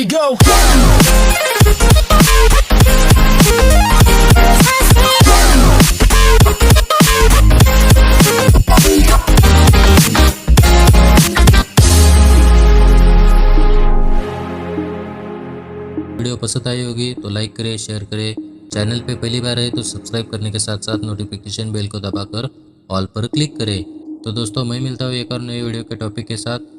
go. Video पसंद आई होगी तो लाइक करें, शेयर करें। चैनल पे पहली बार है तो सब्सक्राइब करने के साथ साथ नोटिफिकेशन बेल को दबाकर ऑल पर क्लिक करें। तो दोस्तों मैं मिलता हूँ एक और नई वीडियो के टॉपिक के साथ।